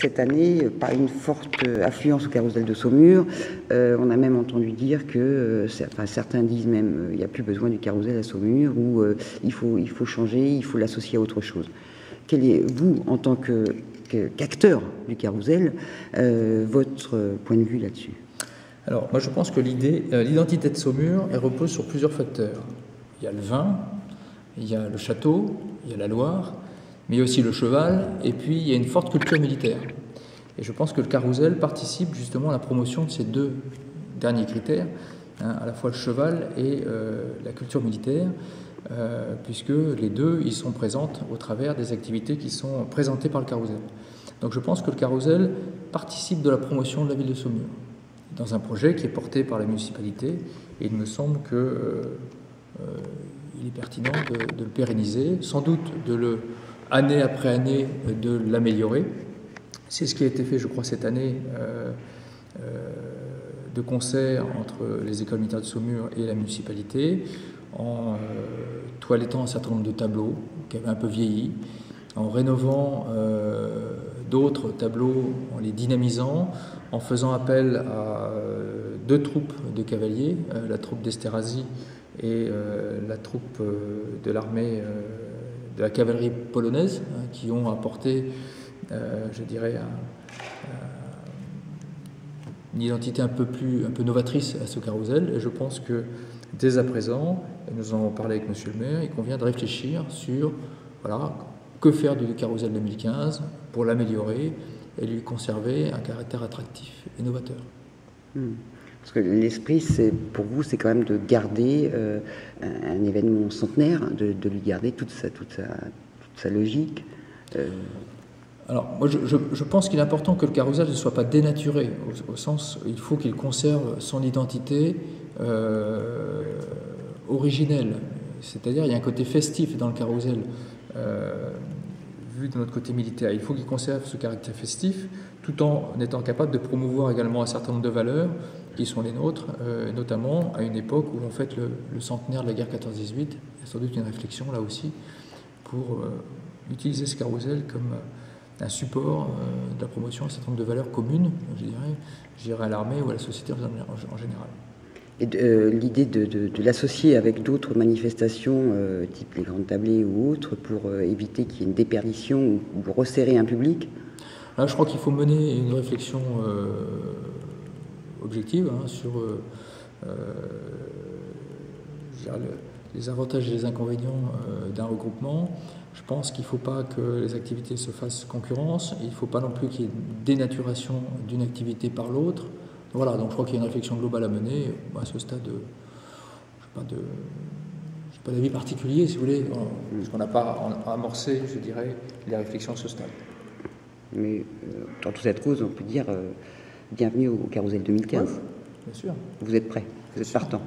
Cette année, par une forte affluence au carrousel de Saumur. On a même entendu dire que, certains disent même il n'y a plus besoin du carrousel à Saumur, ou il faut changer, il faut l'associer à autre chose. Quel est, vous, en tant qu'acteur du carrousel, votre point de vue là-dessus? Alors, moi je pense que l'identité de Saumur, elle repose sur plusieurs facteurs. Il y a le vin, il y a le château, il y a la Loire, mais il y a aussi le cheval, et puis il y a une forte culture militaire. Et je pense que le carrousel participe justement à la promotion de ces deux derniers critères, hein, à la fois le cheval et la culture militaire, puisque les deux y sont présentes au travers des activités qui sont présentées par le carrousel. Donc je pense que le carrousel participe de la promotion de la ville de Saumur, dans un projet qui est porté par la municipalité, et il me semble que il est pertinent de le pérenniser, sans doute année après année, de l'améliorer. C'est ce qui a été fait, je crois, cette année, de concert entre les écoles militaires de Saumur et la municipalité, en toilettant un certain nombre de tableaux qui avaient un peu vieilli, en rénovant d'autres tableaux, en les dynamisant, en faisant appel à deux troupes de cavaliers, la troupe d'Esterházy et la troupe de l'armée de la cavalerie polonaise, hein, qui ont apporté, je dirais, une identité un peu novatrice à ce carrousel. Et je pense que dès à présent, et nous en avons parlé avec Monsieur le maire, il convient de réfléchir sur que faire du carrousel 2015 pour l'améliorer et lui conserver un caractère attractif et novateur. Parce que l'esprit, pour vous, c'est quand même de garder un événement centenaire, de lui garder toute sa logique. Alors, moi, je pense qu'il est important que le carrousel ne soit pas dénaturé, au sens où il faut qu'il conserve son identité originelle. C'est-à-dire, il y a un côté festif dans le carrousel, vu de notre côté militaire. Il faut qu'il conserve ce caractère festif, tout en étant capable de promouvoir également un certain nombre de valeurs qui sont les nôtres, notamment à une époque où on fête le centenaire de la guerre 14-18. Il y a sans doute une réflexion là aussi pour utiliser ce carrousel comme un support de la promotion d'un certain nombre de valeurs communes, je dirais à l'armée ou à la société en général. Et l'idée de l'associer avec d'autres manifestations, type les grandes tablées ou autres, pour éviter qu'il y ait une déperdition ou resserrer un public? Là, je crois qu'il faut mener une réflexion objective, hein, sur les avantages et les inconvénients d'un regroupement. Je pense qu'il ne faut pas que les activités se fassent concurrence, il ne faut pas non plus qu'il y ait une dénaturation d'une activité par l'autre. Voilà, donc je crois qu'il y a une réflexion globale à mener. À ce stade, je n'ai pas d'avis particulier, si vous voulez, parce qu'on n'a pas amorcé, je dirais, les réflexions à ce stade. Mais dans toute cette cause, on peut dire bienvenue au Carrousel 2015. Ouais, bien sûr. Vous êtes prêt, vous êtes partant.